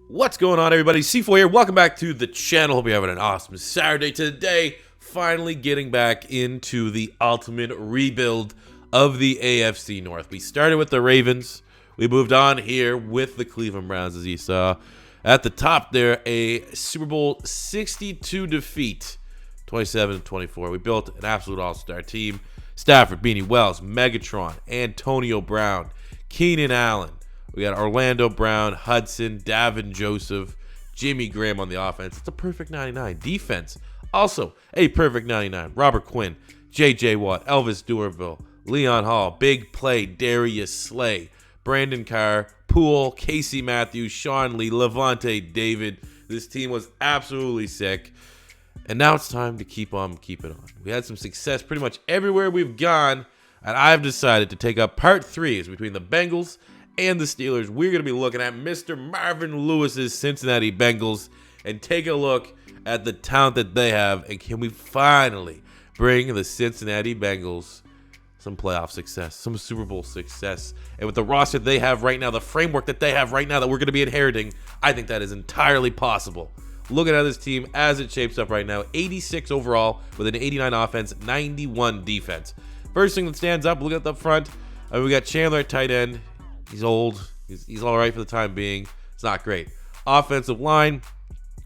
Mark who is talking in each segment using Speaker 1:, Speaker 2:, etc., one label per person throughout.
Speaker 1: What's going on, everybody? C4 here. Welcome back to the channel. Hope you're having an awesome Saturday today. Finally getting back into the ultimate rebuild of the AFC North. We started with the Ravens. We moved on here with the Cleveland Browns, as you saw. At the top there, a Super Bowl 62 defeat, 27-24. We built an absolute all-star team. Stafford, Beanie Wells, Megatron, Antonio Brown, Keenan Allen. We got Orlando Brown, Hudson, Davin Joseph, Jimmy Graham on the offense. It's a perfect 99. Defense, also a perfect 99. Robert Quinn, J.J. Watt, Elvis Duranville, Leon Hall, Big Play, Darius Slay, Brandon Carr, Poole, Casey Matthews, Sean Lee, Levante David. This team was absolutely sick. And now it's time to keep on keeping on. We had some success pretty much everywhere we've gone, and I've decided to take up part 3 is between the Bengals and the Steelers. We're going to be looking at Mr. Marvin Lewis's Cincinnati Bengals and take a look at the talent that they have, and can we finally bring the Cincinnati Bengals some playoff success, some Super Bowl success. And with the roster they have right now, the framework that they have right now that we're going to be inheriting, I think that is entirely possible. Looking at this team as it shapes up right now, 86 overall with an 89 offense, 91 defense. First thing that stands up, look at the front. We got Chandler at tight end. He's old. He's all right for the time being. It's not great. Offensive line,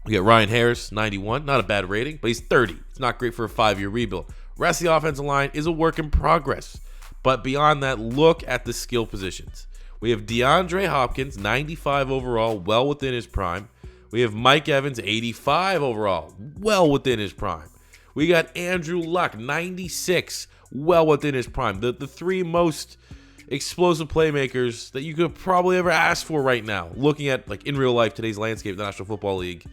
Speaker 1: we got Ryan Harris, 91. Not a bad rating, but he's 30. It's not great for a 5-year rebuild. Rest of the offensive line is a work in progress. But beyond that, look at the skill positions. We have DeAndre Hopkins, 95 overall, well within his prime. We have Mike Evans, 85 overall, well within his prime. We got Andrew Luck, 96, well within his prime. The three most explosive playmakers that you could probably ever ask for right now. Looking at, like, in real life, today's landscape of the National Football League,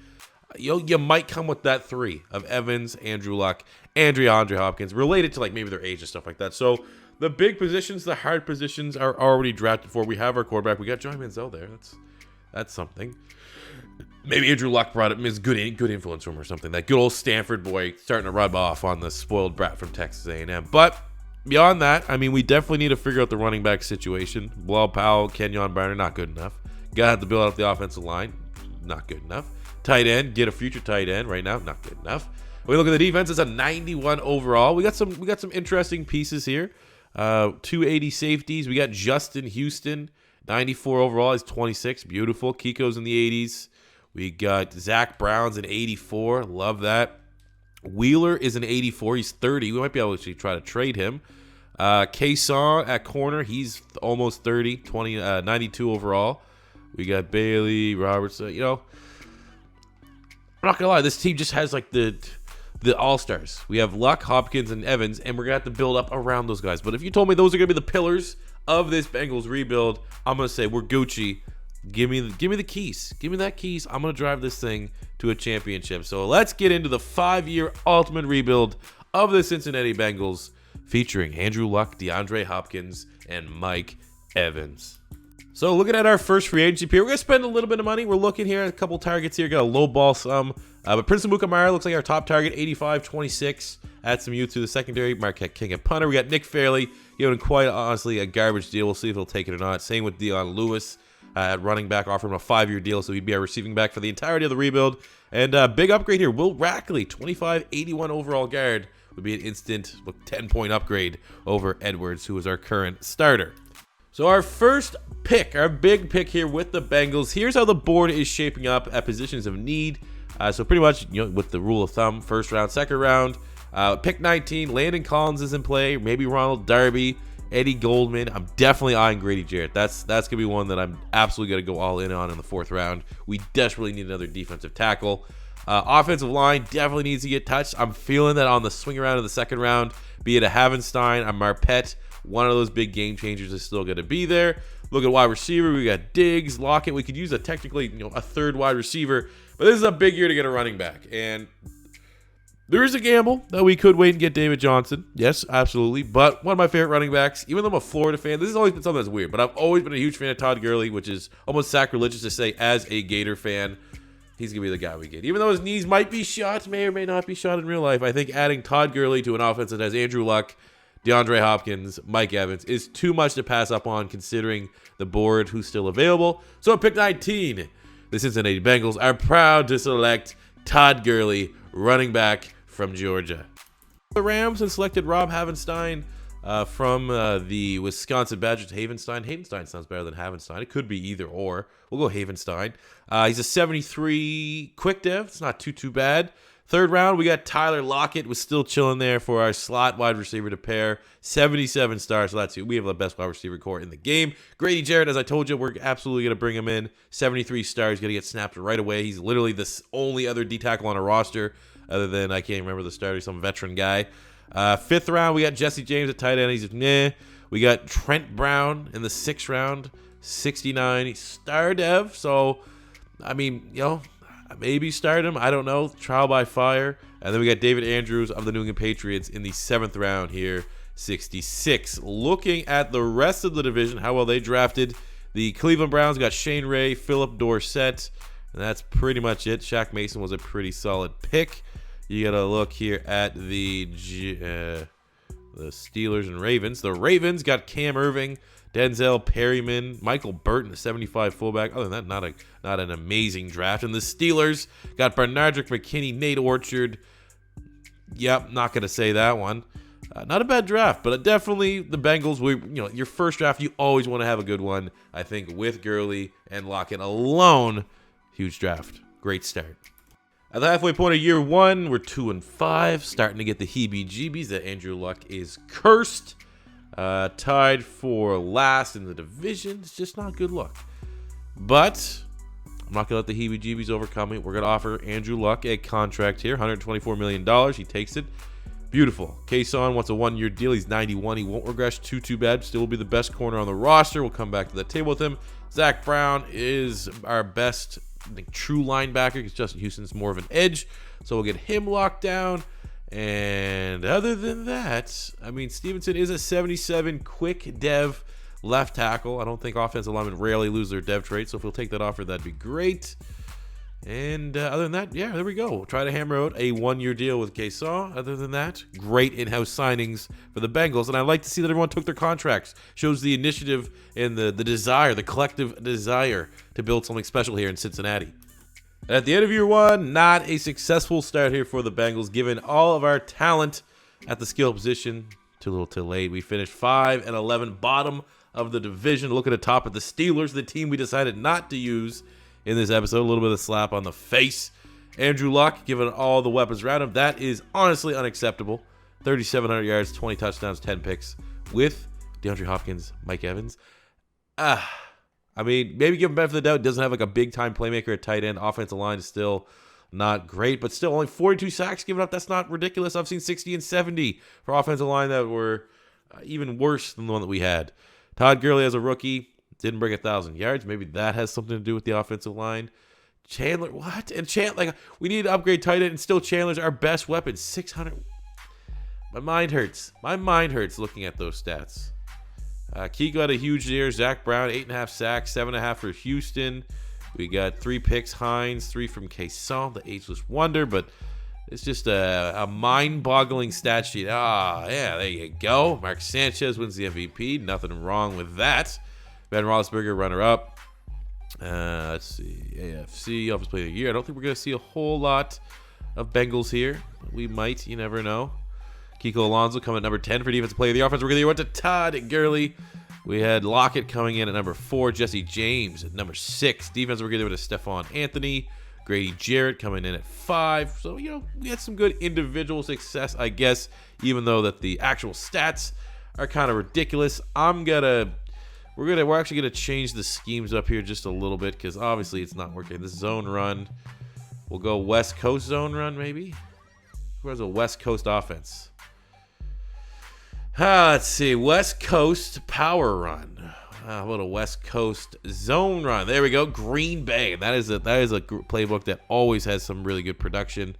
Speaker 1: you might come with that three of Evans, Andrew Luck, and DeAndre Hopkins, related to, like, maybe their age and stuff like that. So the big positions, the hard positions are already drafted for. We have our quarterback. We got Johnny Manziel there. That's something. Maybe Andrew Luck brought it, is good influence from him or something. That good old Stanford boy starting to rub off on the spoiled brat from Texas A&M. But beyond that, I mean, we definitely need to figure out the running back situation. Bilal Powell, Kenyon Barner, not good enough. Gotta have to build up the offensive line, not good enough. Tight end, get a future tight end right now, not good enough. When we look at the defense, it's a 91 overall. We got some interesting pieces here. 280 safeties. We got Justin Houston, 94 overall. He's 26, beautiful. Kiko's in the 80s. We got Zach Brown's an 84. Love that. Wheeler is an 84. He's 30. We might be able to try to trade him. Kason at corner. He's almost 30. 92 overall. We got Bailey, Robertson. You know, I'm not going to lie. This team just has like the all-stars. We have Luck, Hopkins, and Evans, and we're going to have to build up around those guys. But if you told me those are going to be the pillars of this Bengals rebuild, I'm going to say we're Gucci. Give me the keys. Give me that keys. I'm going to drive this thing to a championship. So let's get into the 5-year ultimate rebuild of the Cincinnati Bengals featuring Andrew Luck, DeAndre Hopkins, and Mike Evans. So looking at our first free agency period, we're going to spend a little bit of money. We're looking here at a couple targets here. Got a low ball some. But Prince Amukamara looks like our top target, 85-26. Add some youth to the secondary. Marquette King at punter. We got Nick Fairley giving quite honestly a garbage deal. We'll see if he'll take it or not. Same with Dion Lewis. At running back, offer him a 5-year deal, so he'd be our receiving back for the entirety of the rebuild. And big upgrade here. Will Rackley, 25-81 overall guard, would be an instant 10-point upgrade over Edwards, who is our current starter. So our first pick, our big pick here with the Bengals. Here's how the board is shaping up at positions of need. So pretty much, you know, with the rule of thumb, first round, second round. Pick 19, Landon Collins is in play. Maybe Ronald Darby. Eddie Goldman. I'm definitely eyeing Grady Jarrett. That's going to be one that I'm absolutely going to go all in on in the 4th round. We desperately need another defensive tackle. Offensive line definitely needs to get touched. I'm feeling that on the swing around of the 2nd round, be it a Havenstein, a Marpet, one of those big game changers is still going to be there. Look at wide receiver. We got Diggs, Lockett. We could use a technically, a 3rd wide receiver, but this is a big year to get a running back. And there is a gamble that we could wait and get David Johnson. Yes, absolutely. But one of my favorite running backs, even though I'm a Florida fan, this has always been something that's weird, but I've always been a huge fan of Todd Gurley, which is almost sacrilegious to say as a Gator fan. He's going to be the guy we get. Even though his knees might be shot, may or may not be shot in real life, I think adding Todd Gurley to an offense that has Andrew Luck, DeAndre Hopkins, Mike Evans is too much to pass up on considering the board who's still available. So at pick 19, the Cincinnati Bengals are proud to select Todd Gurley, running back from Georgia. The Rams have selected Rob Havenstein from the Wisconsin Badgers. Havenstein. Havenstein sounds better than Havenstein. It could be either or. We'll go Havenstein. He's a 73 quick dev. It's not too bad. Third round, we got Tyler Lockett. Was still chilling there for our slot wide receiver to pair. 77 stars. So that's who. We have the best wide receiver core in the game. Grady Jarrett, as I told you, we're absolutely going to bring him in. 73 stars. Going to get snapped right away. He's literally the only other D tackle on a roster other than, I can't remember the starter, some veteran guy. Fifth round, we got Jesse James at tight end. He's nah. We got Trent Brown in the 6th round. 69 star dev. So, I mean, maybe start him. I don't know. Trial by fire. And then we got David Andrews of the New England Patriots in the 7th round here. 66. Looking at the rest of the division, how well they drafted. The Cleveland Browns got Shane Ray, Philip Dorsett. And that's pretty much it. Shaq Mason was a pretty solid pick. You got to look here at the Steelers and Ravens. The Ravens got Cam Irving, Denzel Perryman, Michael Burton, the 75 fullback. Other than that, not an amazing draft. And the Steelers got Bernardrick McKinney, Nate Orchard. Yep, not going to say that one. Not a bad draft, but definitely the Bengals. Your first draft, you always want to have a good one. I think with Gurley and Lockett alone, huge draft. Great start. At the halfway point of year 1, we're 2-5, starting to get the heebie-jeebies that Andrew Luck is cursed. Tied for last in the division. It's just not good luck. But I'm not going to let the heebie-jeebies overcome me. We're going to offer Andrew Luck a contract here, $124 million. He takes it. Beautiful. Kason wants a 1-year deal. He's 91. He won't regress too bad. Still will be the best corner on the roster. We'll come back to the table with him. Zach Brown is our best true linebacker because Justin Houston's more of an edge. So we'll get him locked down. And other than that, I mean, Stevenson is a 77 quick dev left tackle. I don't think offensive linemen rarely lose their dev trait. So if we'll take that offer, that'd be great. And other than that, yeah, there we go. We'll try to hammer out a 1-year deal with Quesaw. Other than that, great in-house signings for the Bengals. And I like to see that everyone took their contracts. Shows the initiative and the desire, the collective desire to build something special here in Cincinnati. At the end of year 1, not a successful start here for the Bengals, given all of our talent at the skill position. Too little too late. We finished 5-11, bottom of the division. Look at the top of the Steelers, the team we decided not to use in this episode. A little bit of a slap on the face. Andrew Luck, given all the weapons around him, that is honestly unacceptable. 3,700 yards, 20 touchdowns, 10 picks with DeAndre Hopkins, Mike Evans. I mean, maybe give him benefit of the doubt. Doesn't have like a big-time playmaker at tight end. Offensive line is still not great, but still only 42 sacks given up. That's not ridiculous. I've seen 60 and 70 for offensive line that were even worse than the one that we had. Todd Gurley as a rookie didn't break 1,000 yards. Maybe that has something to do with the offensive line. Chandler, what? And Chandler, we need to upgrade tight end, and still Chandler's our best weapon. 600. My mind hurts. My mind hurts looking at those stats. Kiko had a huge year. Zach Brown, 8.5 sacks, 7.5 for Houston. We got 3 picks. Hines, 3 from Cason, the ageless wonder. But it's just a mind-boggling stat sheet. Yeah, there you go. Mark Sanchez wins the MVP. Nothing wrong with that. Ben Roethlisberger, runner-up. Let's see. AFC, Offensive Player of the Year. I don't think we're going to see a whole lot of Bengals here. We might. You never know. Kiko Alonso coming at number 10 for Defensive Player of the Offensive Rookie of the Year. Went to Todd Gurley. We had Lockett coming in at number 4. Jesse James at number 6. Defensive Rookie of the Year to Stephon Anthony. Grady Jarrett coming in at 5. So, we had some good individual success, I guess, even though that the actual stats are kind of ridiculous. We're actually gonna change the schemes up here just a little bit because obviously it's not working. This zone run, we'll go West Coast zone run maybe. Who has a West Coast offense? Let's see, West Coast power run. How about a West Coast zone run? There we go, Green Bay. That is a playbook that always has some really good production.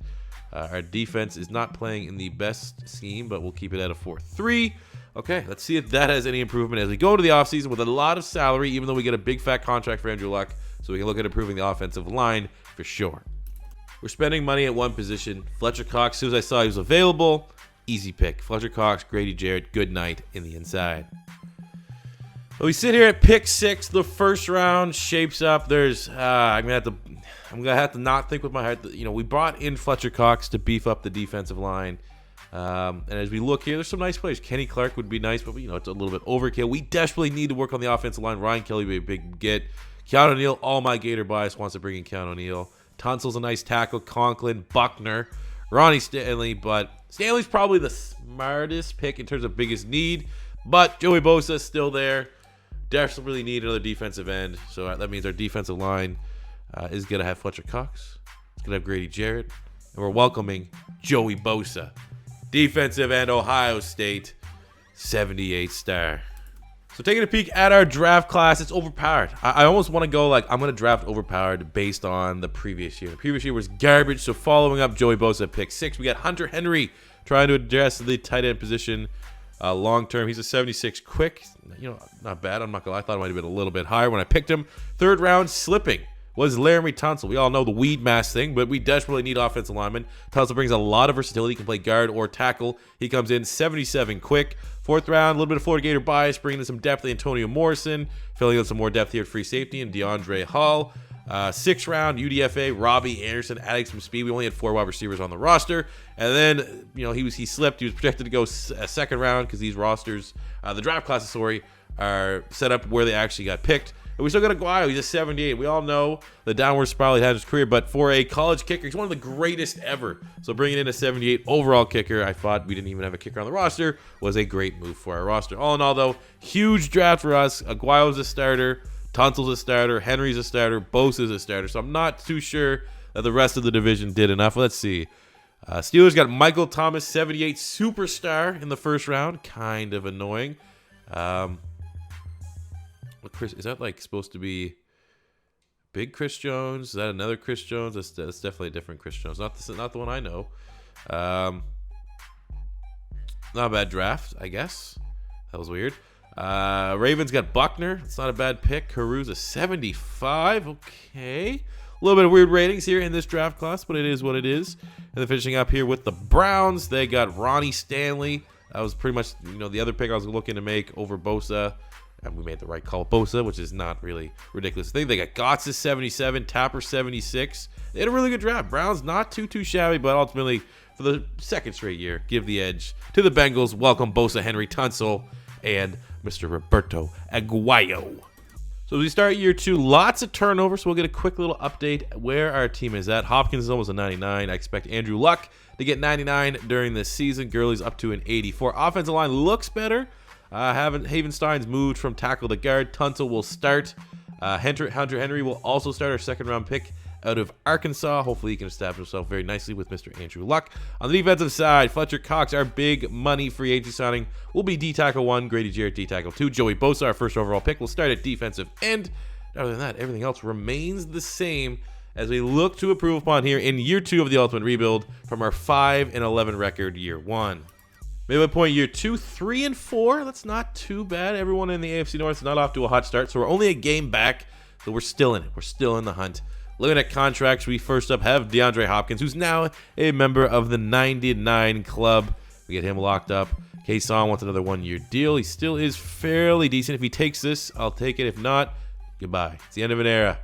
Speaker 1: Our defense is not playing in the best scheme, but we'll keep it at a 4-3. Okay, let's see if that has any improvement as we go into the offseason with a lot of salary, even though we get a big fat contract for Andrew Luck, so we can look at improving the offensive line for sure. We're spending money at one position. Fletcher Cox, as soon as I saw he was available, easy pick. Fletcher Cox, Grady Jarrett, good night in the inside. We sit here at pick 6. The first round shapes up. There's I'm gonna have to not think with my heart. You know, we brought in Fletcher Cox to beef up the defensive line. And as we look here, there's some nice players. Kenny Clark would be nice, but you know, it's a little bit overkill. We desperately need to work on the offensive line. Ryan Kelly would be a big get. Keanu O'Neal, all my Gator bias wants to bring in Keanu O'Neal. Tunsil's a nice tackle. Conklin, Buckner, Ronnie Stanley, but Stanley's probably the smartest pick in terms of biggest need. But Joey Bosa's still there. Definitely really need another defensive end. So that means our defensive line is going to have Fletcher Cox. It's going to have Grady Jarrett. And we're welcoming Joey Bosa. Defensive end, Ohio State, 78 star. So taking a peek at our draft class, it's overpowered. I almost want to go like, I'm going to draft overpowered based on the previous year. The previous year was garbage. So following up Joey Bosa at pick 6, we got Hunter Henry trying to address the tight end position. Long term, he's a 76 quick. You know, not bad. I'm not gonna lie. I thought it might have been a little bit higher when I picked him. Third round, slipping was Laramie Tunsil. We all know the weed mask thing, but we desperately need offensive linemen. Tunsil brings a lot of versatility. He can play guard or tackle. He comes in 77 quick. Fourth round, a little bit of Florida Gator bias, bringing in some depth. Antonio Morrison, filling in some more depth here at free safety, and DeAndre Hall. Sixth round, UDFA, Robbie Anderson, adding some speed. We only had 4 wide receivers on the roster. And then, you know, he slipped. He was projected to go a second round because these rosters, the draft classes, are set up where they actually got picked. And we still got Aguayo. He's a 78. We all know the downward spiral he had in his career, but for a college kicker, he's one of the greatest ever. So bringing in a 78 overall kicker, I thought we didn't even have a kicker on the roster, was a great move for our roster. All in all, though, huge draft for us. Aguayo's a starter. Tunsil's a starter. Henry's a starter. Bosa's a starter. So I'm not too sure that the rest of the division did enough. Let's see. Steelers got Michael Thomas, 78 superstar in the first round. Kind of annoying. Chris, is that like supposed to be big Chris Jones? Is that another Chris Jones? That's definitely a different Chris Jones. Not the one I know. Not a bad draft, I guess. That was weird. Ravens got Buckner. It's not a bad pick. Caru's a 75. Okay. A little bit of weird ratings here in this draft class, but it is what it is. And then finishing up here with the Browns, they got Ronnie Stanley. That was pretty much, you know, the other pick I was looking to make over Bosa. And we made the right call, Bosa, which is not really ridiculous thing. They got Gotts 77, Tapper 76. They had a really good draft. Browns not too shabby, but ultimately for the second straight year, give the edge to the Bengals. Welcome Bosa, Henry Tunsil, and Mr. Roberto Aguayo. So as we start year 2, lots of turnover, so we'll get a quick little update where our team is at. Hopkins is almost a 99. I expect Andrew Luck to get 99 during this season. Gurley's up to an 84. Offensive line looks better. Havenstein's moved from tackle to guard. Tunsil will start. Hunter Henry will also start, our second-round pick out of Arkansas. Hopefully he can establish himself very nicely with Mr. Andrew Luck. On the defensive side, Fletcher Cox, our big money free agency signing, will be D-tackle 1, Grady Jarrett D-tackle 2. Joey Bosa, our first overall pick, will start at defensive end. Other than that, everything else remains the same as we look to improve upon here in year 2 of the Ultimate Rebuild from our 5-11 record year 1. Midway point year 2, 3-4. That's not too bad. Everyone in the AFC North is not off to a hot start, so we're only a game back, so we're still in it. We're still in the hunt. Looking at contracts, we first up have DeAndre Hopkins, who's now a member of the 99 club. We get him locked up. Kason wants another 1-year deal. He still is fairly decent. If he takes this, I'll take it. If not, goodbye. It's the end of an era.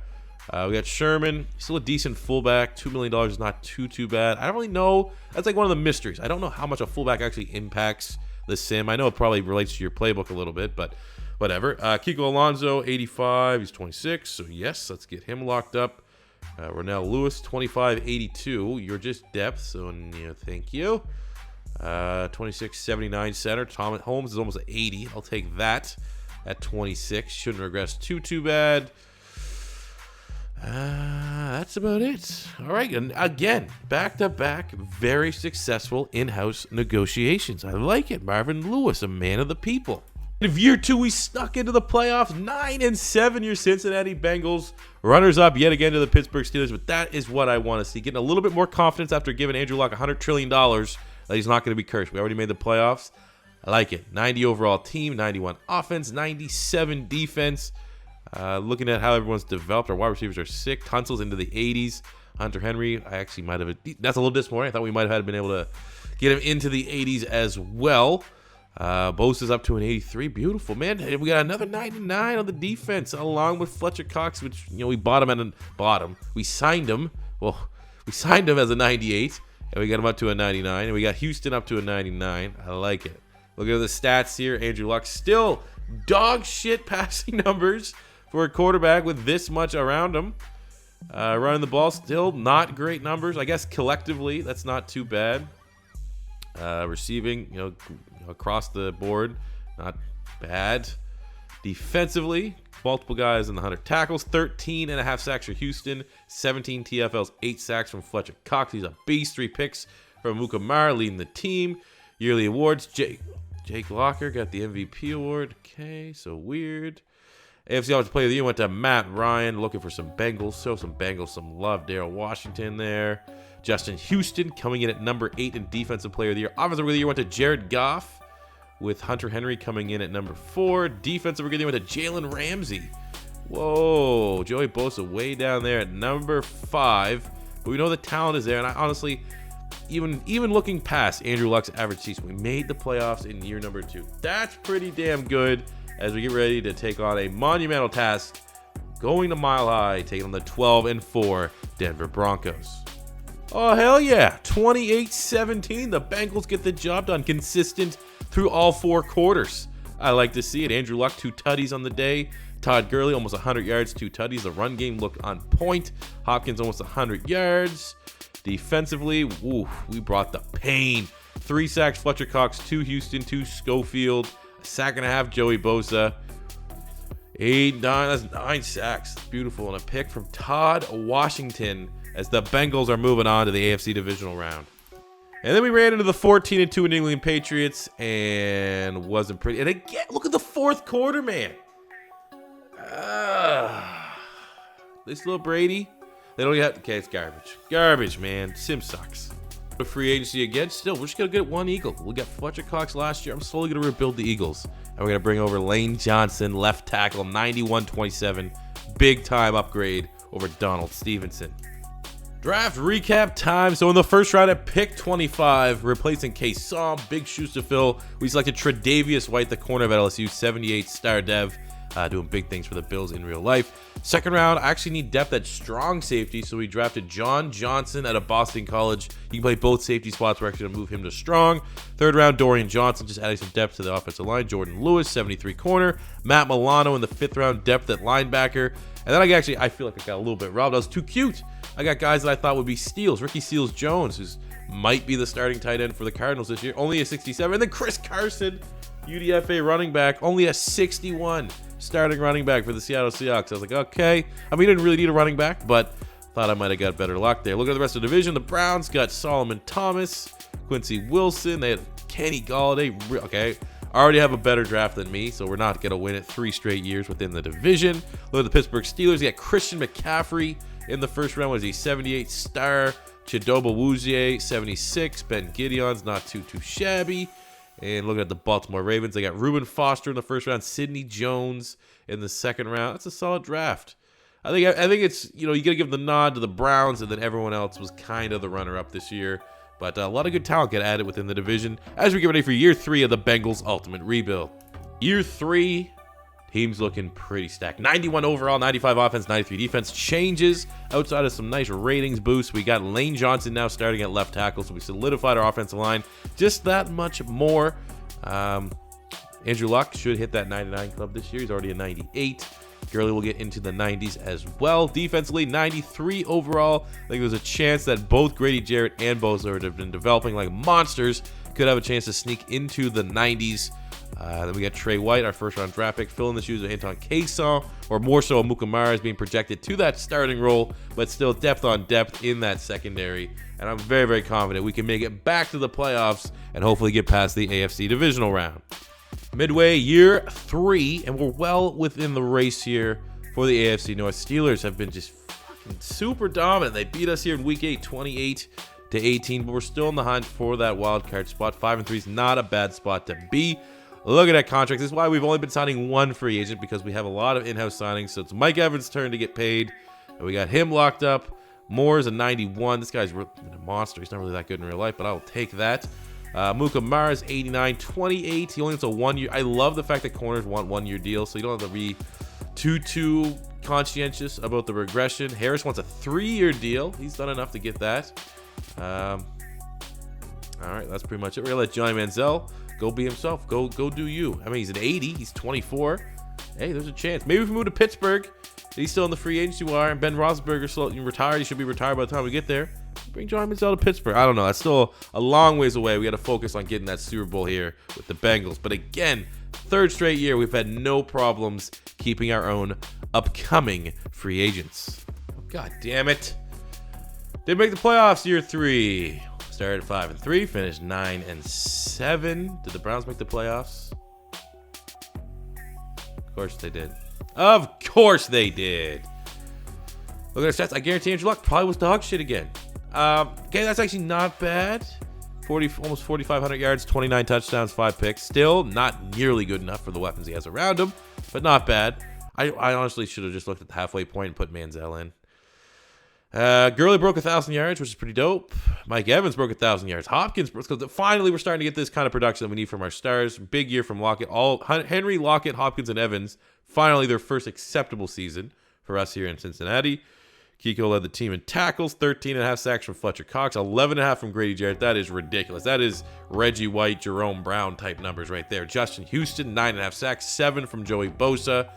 Speaker 1: We got Sherman, still a decent fullback. $2 million is not too bad. I don't really know. That's like one of the mysteries. I don't know how much a fullback actually impacts the sim. I know it probably relates to your playbook a little bit, but whatever. Kiko Alonso, 85. He's 26. So yes, let's get him locked up. Ronell Lewis, 25, 82. You're just depth, so yeah, thank you. 26, 79 center. Tom Holmes is almost 80. I'll take that at 26. Shouldn't regress too bad. That's about it. All right, and again, back-to-back, very successful in-house negotiations. I like it. Marvin Lewis, a man of the people. In year 2, we snuck into the playoffs. 9-7, your Cincinnati Bengals. Runners up yet again to the Pittsburgh Steelers, but that is what I want to see. Getting a little bit more confidence after giving Andrew Luck $100 trillion that he's not going to be cursed. We already made the playoffs. I like it. 90 overall team, 91 offense, 97 defense. Looking at how everyone's developed, our wide receivers are sick. Tunsil's into the 80s. Hunter Henry, I actually might have. That's a little disappointing. I thought we might have been able to get him into the 80s as well. Bosa's up to an 83. Beautiful, man. And we got another 99 on the defense, along with Fletcher Cox, which, we bought him at a bottom. We signed him. Well, we signed him as a 98, and we got him up to a 99. And we got Houston up to a 99. I like it. Look at the stats here. Andrew Luck still dog shit passing numbers for a quarterback with this much around him. Running the ball, still not great numbers. I guess collectively, that's not too bad. Receiving, across the board, not bad. Defensively, multiple guys in the 100 tackles, 13 and a half sacks for Houston, 17 TFLs, 8 sacks from Fletcher Cox. He's a beast. 3 picks from Mukamara leading the team. Yearly awards, Jake Locker got the MVP award. Okay, so weird. AFC Offensive Player of the Year went to Matt Ryan, looking for some Bengals. So some Bengals, some love. Darrell Washington there. Justin Houston coming in at number 8 in Defensive Player of the Year. Offensive Rookie of the Year went to Jared Goff, with Hunter Henry coming in at number 4. Defensive Rookie of the Year went to Jalen Ramsey. Whoa, Joey Bosa way down there at number 5. But we know the talent is there, and I honestly, even looking past Andrew Luck's average season, we made the playoffs in year number 2. That's pretty damn good as we get ready to take on a monumental task, going to Mile High, taking on the 12-4 Denver Broncos. Oh, hell yeah. 28-17. The Bengals get the job done. Consistent through all 4 quarters. I like to see it. Andrew Luck, 2 tutties on the day. Todd Gurley, almost 100 yards, 2 tutties. The run game looked on point. Hopkins, almost 100 yards. Defensively, we brought the pain. 3 sacks, Fletcher Cox, 2 Houston, 2 Schofield. A sack and a half, Joey Bosa. 8, 9, that's 9 sacks. Beautiful. And a pick from Todd Washington, as the Bengals are moving on to the AFC divisional round. And then we ran into the 14-2 New England Patriots and wasn't pretty. And again, look at the 4th quarter, man. This little Brady, they don't have. Okay, it's garbage. Garbage, man. Sim sucks. A free agency again. Still, we're just going to get 1 Eagle. We got Fletcher Cox last year. I'm slowly going to rebuild the Eagles. And we're going to bring over Lane Johnson, left tackle, 91-27. Big time upgrade over Donald Stevenson. Draft recap time. So in the first round at pick 25, replacing K-Som, big shoes to fill, we selected Tre'Davious White, the corner of LSU, 78 star dev, doing big things for the Bills in real life. Second round, I actually need depth at strong safety, so we drafted John Johnson out of Boston College. He can play both safety spots. We're actually going to move him to strong. Third round, Dorian Johnson, just adding some depth to the offensive line. Jordan Lewis, 73 corner. Matt Milano in the 5th round, depth at linebacker. And then I feel like I got a little bit robbed. I was too cute. I got guys that I thought would be steals. Ricky Seals-Jones, who might be the starting tight end for the Cardinals this year, only a 67. And then Chris Carson, UDFA running back, only a 61 starting running back for the Seattle Seahawks. I was like, okay. I mean, we didn't really need a running back, but thought I might have got better luck there. Look at the rest of the division. The Browns got Solomon Thomas, Quincy Wilson. They had Kenny Golladay. Okay, I already have a better draft than me, so we're not going to win it 3 straight years within the division. Look at the Pittsburgh Steelers. You got Christian McCaffrey in the first round. Was he 78 star? Chidobe Awuzie, 76. Ben Gideon's not too shabby. And looking at the Baltimore Ravens, they got Reuben Foster in the first round, Sidney Jones in the second round. That's a solid draft. I think it's, you got to give the nod to the Browns, and then everyone else was kind of the runner-up this year. But a lot of good talent get added within the division as we get ready for year 3 of the Bengals' ultimate rebuild. Year 3, team's looking pretty stacked. 91 overall, 95 offense, 93 defense. Changes outside of some nice ratings boosts. We got Lane Johnson now starting at left tackle, so we solidified our offensive line just that much more. Andrew Luck should hit that 99 club this year. He's already a 98. Gurley will get into the 90s as well. Defensively, 93 overall. I think there's a chance that both Grady Jarrett and Bosa, who have been developing like monsters, could have a chance to sneak into the 90s. Then we got Trey White, our first-round draft pick, filling the shoes of Anton Kayson, or more so Mukamara is being projected to that starting role, but still depth on depth in that secondary. And I'm very, very confident we can make it back to the playoffs and hopefully get past the AFC divisional round. Midway, year 3, and we're well within the race here for the AFC North. Steelers have been just fucking super dominant. They beat us here in Week 8, 28-18, but we're still in the hunt for that wild card spot. 5-3 is not a bad spot to be. Look at that contract. This is why we've only been signing one free agent, because we have a lot of in-house signings. So it's Mike Evans' turn to get paid, and we got him locked up. Moore's a 91. This guy's a monster. He's not really that good in real life, but I'll take that. Muka Mars, 89, 28. He only wants a 1 year. I love the fact that corners want 1 year deals, so you don't have to be too conscientious about the regression. Harris wants a 3-year deal. He's done enough to get that. All right, that's pretty much it. We're gonna let Johnny Manziel go be himself. Go do you. I mean, he's an 80. He's 24. Hey, there's a chance. Maybe if we move to Pittsburgh, he's still in the free agency wire, and Ben Roethlisberger retired. He should be retired by the time we get there. Bring Johnny Manziel to Pittsburgh. I don't know. That's still a long ways away. We got to focus on getting that Super Bowl here with the Bengals. But again, 3rd straight year, we've had no problems keeping our own upcoming free agents. Oh, God damn it. Didn't make the playoffs year 3. Started 5-3, finished 9-7. Did the Browns make the playoffs? Of course they did. Of course they did. Look at our stats. I guarantee Andrew Luck probably was dog shit again. Okay, that's actually not bad. Almost 4,500 yards, 29 touchdowns, 5 picks. Still not nearly good enough for the weapons he has around him, but not bad. I honestly should have just looked at the halfway point and put Manziel in. Gurley broke 1,000 yards, which is pretty dope. Mike Evans broke 1,000 yards. Hopkins broke. Finally, we're starting to get this kind of production that we need from our stars. Big year from Lockett. Henry, Lockett, Hopkins, and Evans. Finally, their first acceptable season for us here in Cincinnati. Kiko led the team in tackles, 13.5 sacks from Fletcher Cox, 11.5 from Grady Jarrett. That is ridiculous. That is Reggie White, Jerome Brown type numbers right there. Justin Houston, 9.5 sacks, 7 from Joey Bosa.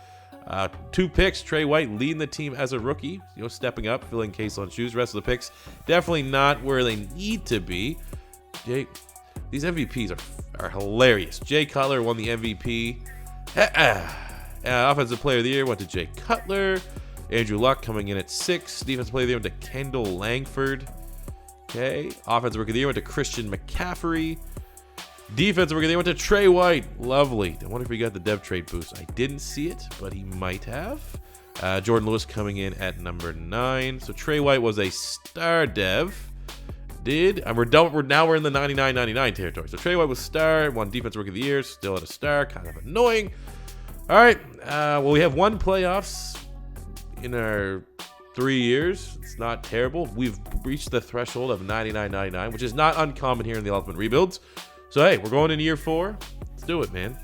Speaker 1: 2 picks. Trey White leading the team as a rookie, stepping up, filling case on shoes. Rest of the picks definitely not where they need to be. These MVPs are hilarious. Jay Cutler won the MVP. Offensive Player of the Year went to Jay Cutler. Andrew Luck coming in at 6. Defensive Player of the Year went to Kendall Langford. Okay. Offensive Rookie of the Year went to Christian McCaffrey. Defensive Rookie of the Year went to Trey White. Lovely. I wonder if he got the dev trade boost. I didn't see it, but he might have. Jordan Lewis coming in at number 9. So Trey White was a star dev. Now we're in the 99-99 territory. So Trey White was star, won Defensive Rookie of the Year, still at a star, kind of annoying. All right. Well, we have 1 playoffs in our 3 years. It's not terrible. We've reached the threshold of 99-99, which is not uncommon here in the Ultimate Rebuilds. So, hey, we're going into year 4. Let's do it, man.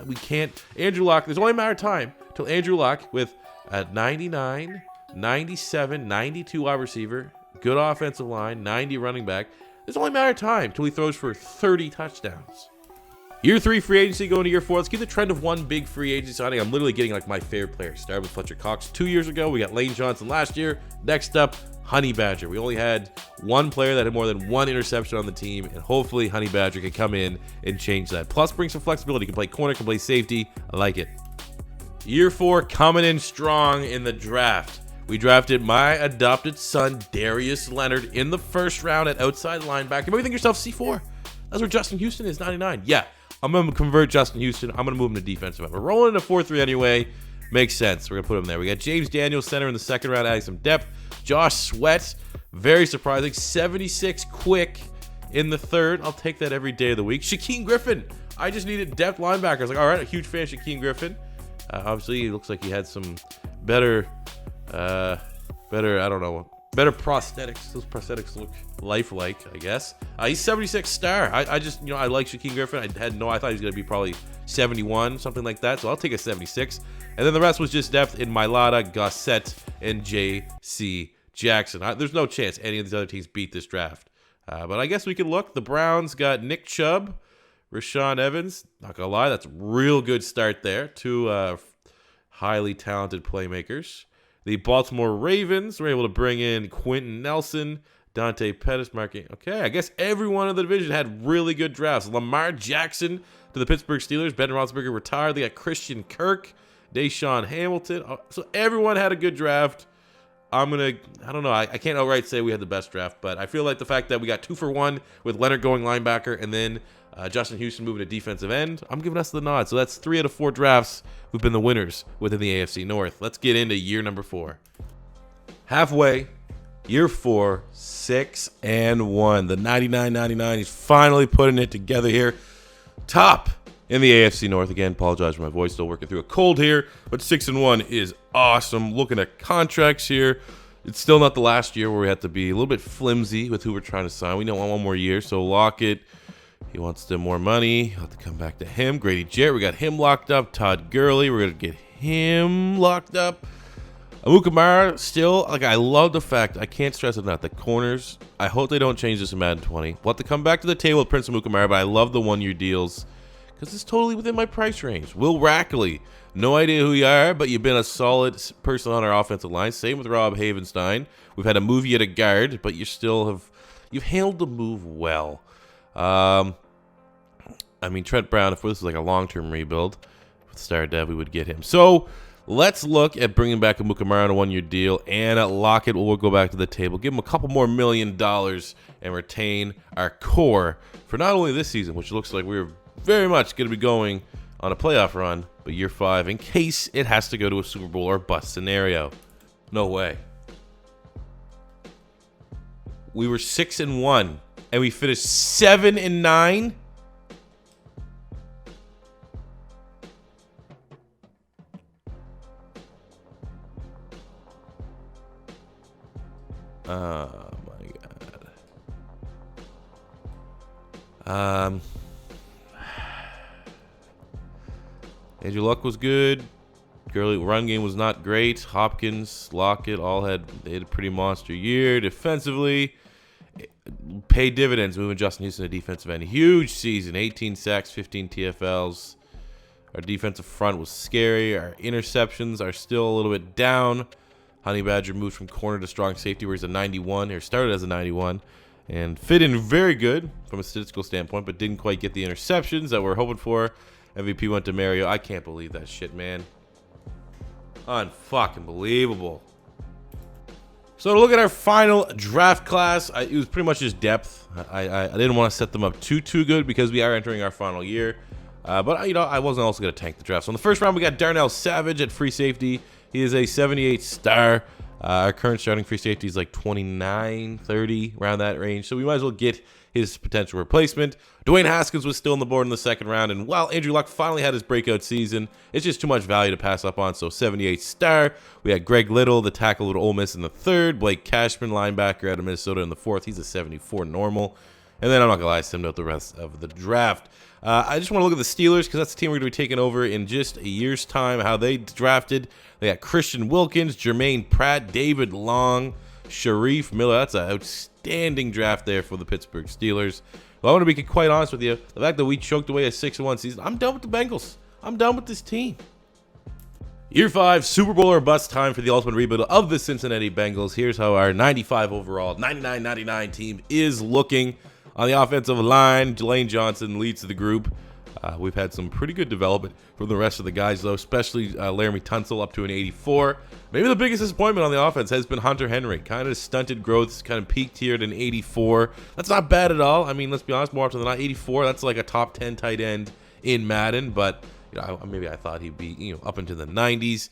Speaker 1: We can't. Andrew Luck, there's only a matter of time till Andrew Luck with a 99, 97, 92 wide receiver, good offensive line, 90 running back. It's only a matter of time till he throws for 30 touchdowns. Year 3 free agency going to year 4. Let's keep the trend of 1 big free agency signing. I'm literally getting like my favorite players. Started with Fletcher Cox 2 years ago. We got Lane Johnson last year. Next up, Honey Badger. We only had 1 player that had more than 1 interception on the team, and hopefully Honey Badger can come in and change that. Plus, bring some flexibility. Can play corner, can play safety. I like it. Year 4 coming in strong in the draft. We drafted my adopted son, Darius Leonard, in the 1st round at outside linebacker. You might think yourself, C4. That's where Justin Houston is, 99. Yeah, I'm going to convert Justin Houston. I'm going to move him to defensive end. We're rolling into 4-3 anyway. Makes sense. We're going to put him there. We got James Daniels, center in the 2nd round, adding some depth. Josh Sweat, very surprising. 76 quick in the 3rd. I'll take that every day of the week. Shaquem Griffin. I just needed depth linebacker. I was like, all right, a huge fan of Shaquem Griffin. Obviously, it looks like he had some better prosthetics. Those prosthetics look lifelike, I guess. He's 76 star. I like Shaquem Griffin. I thought he was going to be probably 71, something like that. So I'll take a 76. And then the rest was just depth in Mailata, Gossett, and J.C. Jackson. There's no chance any of these other teams beat this draft. But I guess we can look. The Browns got Nick Chubb, Rashaan Evans. Not going to lie, that's a real good start there. 2 highly talented playmakers. The Baltimore Ravens were able to bring in Quentin Nelson, Dante Pettis, marking. Okay, I guess everyone in the division had really good drafts. Lamar Jackson to the Pittsburgh Steelers. Ben Roethlisberger retired. They got Christian Kirk, Deshaun Hamilton. So everyone had a good draft. I don't know. I can't outright say we had the best draft, but I feel like the fact that we got 2 for 1 with Leonard going linebacker and then Justin Houston moving to defensive end, I'm giving us the nod. So that's 3 out of 4 drafts. We've been the winners within the AFC North. Let's get into year number 4. Halfway, year 4, 6-1. The 99-99 is finally putting it together here. Top in the AFC North. Again, apologize for my voice. Still working through a cold here, but 6-1 is awesome. Looking at contracts here. It's still not the last year where we have to be a little bit flimsy with who we're trying to sign. We don't want 1 more year, so Lockett, He wants still more money. I'll have to come back to him. Grady Jarrett, we got him locked up. Todd Gurley, we're going to get him locked up. Amukamara, still, like, I love the fact, I can't stress it enough, the corners, I hope they don't change this in Madden 20. We'll have to come back to the table with Prince Amukamara, but I love the one-year deals because it's totally within my price range. Will Rackley, no idea who you are, but you've been a solid person on our offensive line. Same with Rob Havenstein. We've had to move you to guard, but you've handled the move well. I mean, Trent Brown, if this was like a long-term rebuild with Star Dev, we would get him. So let's look at bringing back Amukamara on a one-year deal, and at Lockett, we'll go back to the table, give him a couple more $1 million, and retain our core for not only this season, which looks like we're very much going to be going on a playoff run, but year 5 in case it has to go to a Super Bowl or bust scenario. No way. We were 6-1, and we finished 7-9. Oh my God. Andrew Luck was good. Gurley run game was not great. Hopkins, Lockett, they had a pretty monster year defensively. Paid dividends moving Justin Houston to defensive end. Huge season, 18 sacks, 15 TFLs. Our defensive front was scary. Our interceptions are still a little bit down. Honey Badger moved from corner to strong safety where he's a 91, or started as a 91, and fit in very good from a statistical standpoint, but didn't quite get the interceptions that we're hoping for. MVP went to Mario. I can't believe that shit, man. Unfucking believable. So to look at our final draft class, it was pretty much just depth. I didn't want to set them up too good because we are entering our final year. But, you know, I wasn't also going to tank the draft. So in the first round, we got Darnell Savage at free safety. He is a 78 star. Our current starting free safety is like 29, 30, around that range. So we might as well get his potential replacement. Dwayne Haskins was still on the board in the second round. And while Andrew Luck finally had his breakout season, it's just too much value to pass up on. So 78 star. We had Greg Little, the tackle at Ole Miss, in the third. Blake Cashman, linebacker out of Minnesota, in the fourth. He's a 74 normal. And then I'm not going to lie, I simmed out the rest of the draft. I just want to look at the Steelers because that's the team we're going to be taking over in just a year's time, how they drafted. They got Christian Wilkins, Jermaine Pratt, David Long, Sharif Miller. That's an outstanding draft there for the Pittsburgh Steelers. Well, I want to be quite honest with you. The fact that we choked away a 6-1 season, I'm done with the Bengals. I'm done with this team. Year 5, Super Bowl or bust time for the ultimate rebuild of the Cincinnati Bengals. Here's how our 95 overall, 99-99 team is looking. On the offensive line, Lane Johnson leads the group. We've had some pretty good development from the rest of the guys, though, especially Laramie Tunsil up to an 84. Maybe the biggest disappointment on the offense has been Hunter Henry. Kind of stunted growth, kind of peaked here at an 84. That's not bad at all. I mean, let's be honest, more often than not, 84, that's like a top 10 tight end in Madden, but you know, maybe I thought he'd be up into the 90s.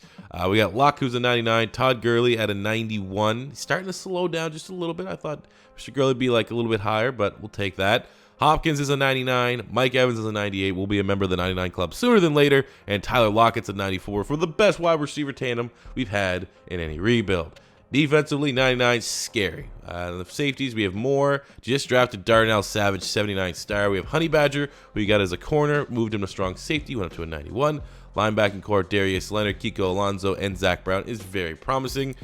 Speaker 1: We got Locke, who's a 99. Todd Gurley at a 91. He's starting to slow down just a little bit. I thought Mr. Gurley would be like a little bit higher, but we'll take that. Hopkins is a 99. Mike Evans is a 98. We'll be a member of the 99 club sooner than later. And Tyler Lockett's a 94 for the best wide receiver tandem we've had in any rebuild. Defensively, 99, scary. The safeties, we have more. Just drafted Darnell Savage, 79 star. We have Honey Badger, who you got as a corner. Moved him to strong safety, went up to a 91. Linebacking core, Darius Leonard, Kiko Alonso, and Zach Brown is very promising.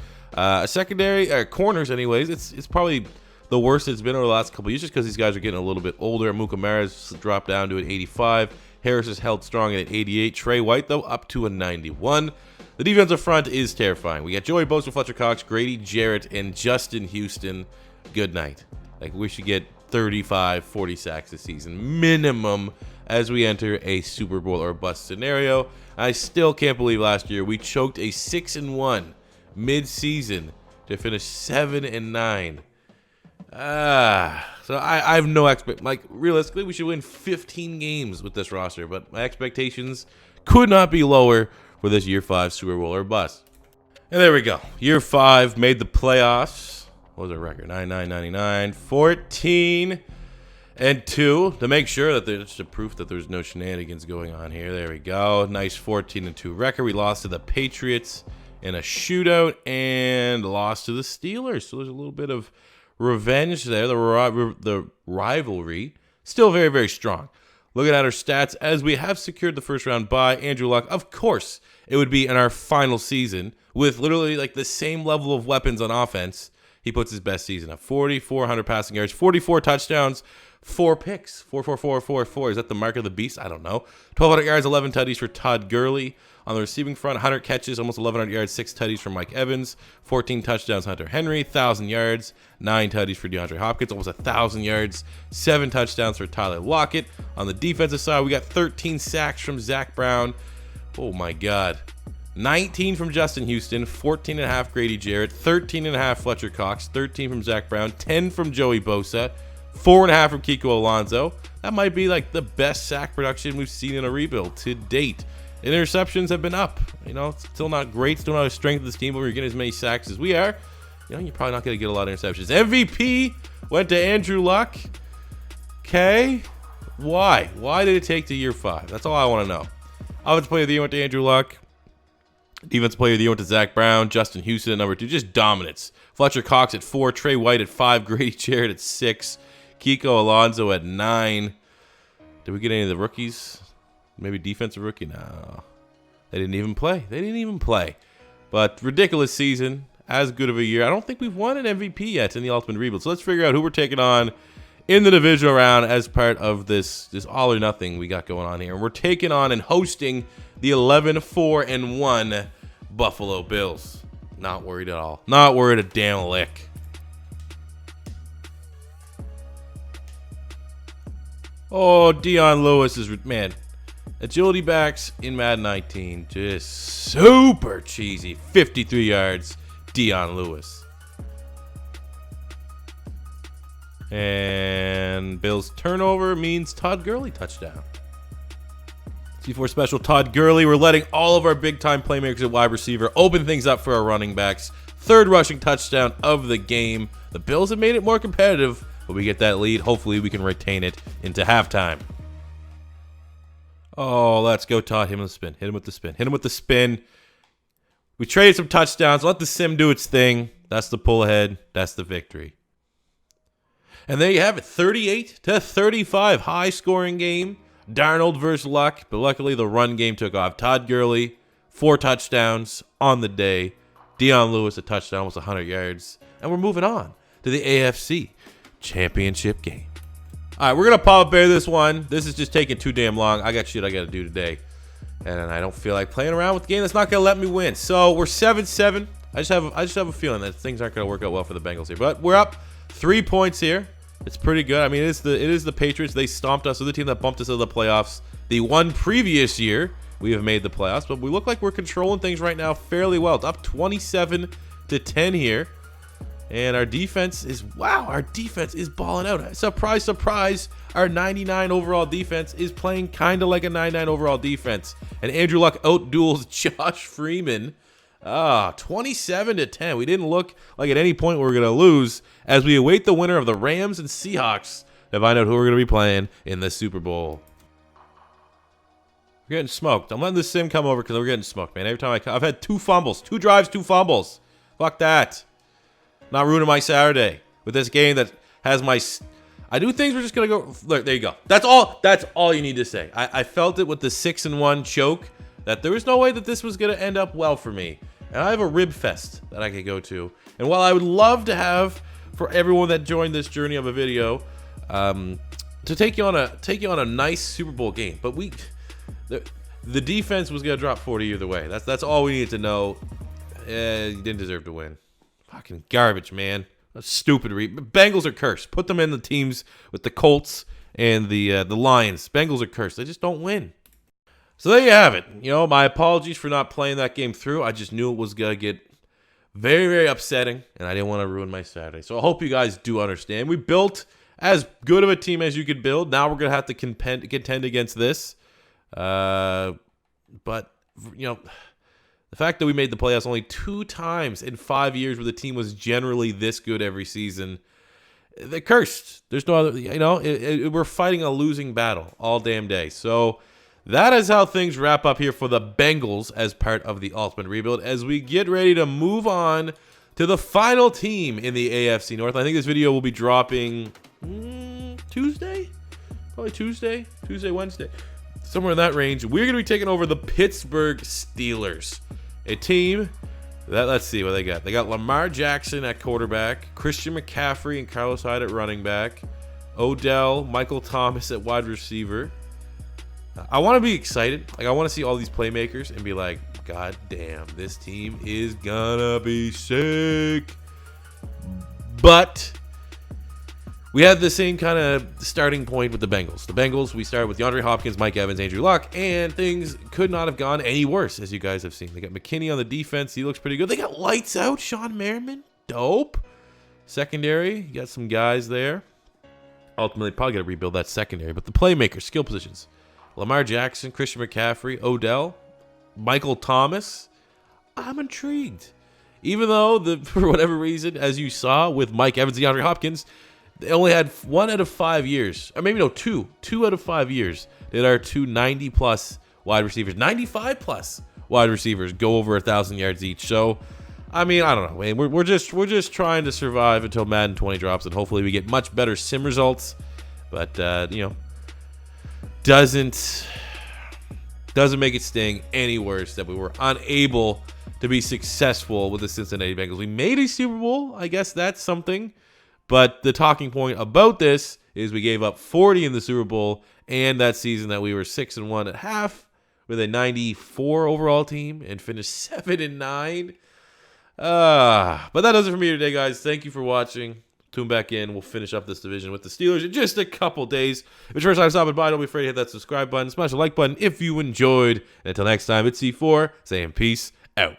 Speaker 1: Secondary, corners anyways, it's probably the worst it's been over the last couple of years just because these guys are getting a little bit older. Amukamara's dropped down to an 85. Harris is held strong at an 88. Trey White, though, up to a 91. The defensive front is terrifying. We got Joey Bosa, Fletcher Cox, Grady Jarrett, and Justin Houston. Good night. Like, we should get 35, 40 sacks this season, minimum, as we enter a Super Bowl or bust scenario. I still can't believe last year we choked a 6-1 mid-season to finish 7-9. So I have no realistically, we should win 15 games with this roster, but my expectations could not be lower for this Year 5 Super Bowl or bust. And there we go. Year 5 made the playoffs. What was our record? 99-99, 14-2 to make sure that there's a proof that there's no shenanigans going on here. There we go. Nice 14-2 record. We lost to the Patriots in a shootout and lost to the Steelers. So there's a little bit of revenge there. The rivalry still very, very strong. Looking at our stats, as we have secured the first round bye, Andrew Luck, of course, it would be in our final season with literally like the same level of weapons on offense. He puts his best season up. 4,400 passing yards, 44 touchdowns, 4 picks. 4. Is that the mark of the beast? I don't know. 1,200 yards, 11 tutties for Todd Gurley. On the receiving front, 100 catches, almost 1,100 yards, 6 tutties for Mike Evans. 14 touchdowns, Hunter Henry. 1,000 yards, 9 tutties for DeAndre Hopkins. Almost 1,000 yards, 7 touchdowns for Tyler Lockett. On the defensive side, we got 13 sacks from Zach Brown. Oh, my God. 19 from Justin Houston, 14.5 Grady Jarrett, 13.5 Fletcher Cox, 13 from Zach Brown, 10 from Joey Bosa, 4.5 from Kiko Alonso. That might be like the best sack production we've seen in a rebuild to date. Interceptions have been up. You know, it's still not great, still not a strength of this team, but we're getting as many sacks as we are. You know, you're probably not going to get a lot of interceptions. MVP went to Andrew Luck. Okay. Why? Why did it take to year 5? That's all I want to know. Offensive player of the year went to Andrew Luck. Defensive player of the year went to Zach Brown. Justin Houston at number 2. Just dominance. Fletcher Cox at 4. Trey White at 5. Grady Jarrett at 6. Kiko Alonso at 9. Did we get any of the rookies? Maybe defensive rookie? No. They didn't even play. But ridiculous season. As good of a year. I don't think we've won an MVP yet in the Ultimate Rebuild. So let's figure out who we're taking on in the divisional round as part of this all or nothing we got going on here. And we're taking on and hosting the 11-4-1 Buffalo Bills. Not worried at all. Not worried a damn lick. Oh, Dion Lewis is, man. Agility backs in Madden 19. Just super cheesy. 53 yards, Dion Lewis. And Bills turnover means Todd Gurley touchdown. C4 special, Todd Gurley. We're letting all of our big-time playmakers at wide receiver open things up for our running backs. 3rd rushing touchdown of the game. The Bills have made it more competitive, but we get that lead. Hopefully, we can retain it into halftime. Oh, let's go, Todd. Hit him with the spin. Hit him with the spin. Hit him with the spin. We traded some touchdowns. Let the sim do its thing. That's the pull ahead. That's the victory. And there you have it. 38-35. High-scoring game. Darnold versus Luck, but luckily the run game took off. Todd Gurley, 4 touchdowns on the day. Dion Lewis, a touchdown, almost 100 yards. And we're moving on to the AFC Championship game. All right, we're going to Papa Bear this one. This is just taking too damn long. I got shit I got to do today. And I don't feel like playing around with the game that's not going to let me win. So we're 7-7. I just have a feeling that things aren't going to work out well for the Bengals here. But we're up 3 points here. It's pretty good. I mean, it is the Patriots. They stomped us. They're the team that bumped us out of the playoffs. The one previous year, we have made the playoffs, but we look like we're controlling things right now fairly well. It's up 27-10 here. And our defense is, wow, our defense is balling out. Surprise, surprise, our 99 overall defense is playing kind of like a 99 overall defense. And Andrew Luck outduels Josh Freeman. 27-10. We didn't look like at any point we were going to lose as we await the winner of the Rams and Seahawks to find out who we're going to be playing in the Super Bowl. We're getting smoked. I'm letting this sim come over because we're getting smoked, man. Every time I've had 2 fumbles. 2 drives, 2 fumbles. Fuck that. Not ruining my Saturday with this game that has my... I do things we're just going to go... Look, there you go. That's all you need to say. I felt it with the 6-1 choke that there was no way that this was going to end up well for me. And I have a rib fest that I could go to. And while I would love to have, for everyone that joined this journey of a video, to take you on a nice Super Bowl game, but the defense was gonna drop 40 either way. That's all we needed to know. You didn't deserve to win. Fucking garbage, man. That's stupid. Bengals are cursed. Put them in the teams with the Colts and the Lions. Bengals are cursed. They just don't win. So there you have it. You know, my apologies for not playing that game through. I just knew it was going to get very, very upsetting, and I didn't want to ruin my Saturday. So I hope you guys do understand. We built as good of a team as you could build. Now we're going to have to contend against this. But, you know, the fact that we made the playoffs only 2 times in 5 years where the team was generally this good every season, they're cursed. There's no other, you know, we're fighting a losing battle all damn day. So that is how things wrap up here for the Bengals as part of the Ultimate Rebuild as we get ready to move on to the final team in the AFC North. I think this video will be dropping Tuesday? probably Tuesday, Wednesday, somewhere in that range. We're going to be taking over the Pittsburgh Steelers, a team that, let's see what they got. They got Lamar Jackson at quarterback, Christian McCaffrey and Carlos Hyde at running back, Odell, Michael Thomas at wide receiver. I want to be excited. Like, I want to see all these playmakers and be like, God damn, this team is gonna be sick. But we had the same kind of starting point with the Bengals. The Bengals, we started with DeAndre Hopkins, Mike Evans, Andrew Luck, and things could not have gone any worse, as you guys have seen. They got McKinney on the defense. He looks pretty good. They got lights out. Sean Merriman, dope. Secondary, you got some guys there. Ultimately, probably got to rebuild that secondary. But the playmakers, skill positions, Lamar Jackson, Christian McCaffrey, Odell, Michael Thomas. I'm intrigued. Even though, for whatever reason, as you saw with Mike Evans and DeAndre Hopkins, they only had 1 out of 5 years. Or maybe no, 2. 2 out of 5 years did our two 90-plus wide receivers, 95-plus wide receivers go over 1,000 yards each. So, I mean, I don't know. We're just trying to survive until Madden 20 drops, and hopefully we get much better sim results. But, doesn't make it sting any worse that we were unable to be successful with the Cincinnati Bengals. We made a Super Bowl. I guess that's something. But the talking point about this is we gave up 40 in the Super Bowl, and that season that we were 6-1 at half with a 94 overall team and finished 7-9. But that does it for me today, guys. Thank you for watching. Tune back in. We'll finish up this division with the Steelers in just a couple days. If it's your first time stopping by, don't be afraid to hit that subscribe button. Smash the like button if you enjoyed. And until next time, it's C4 saying peace out.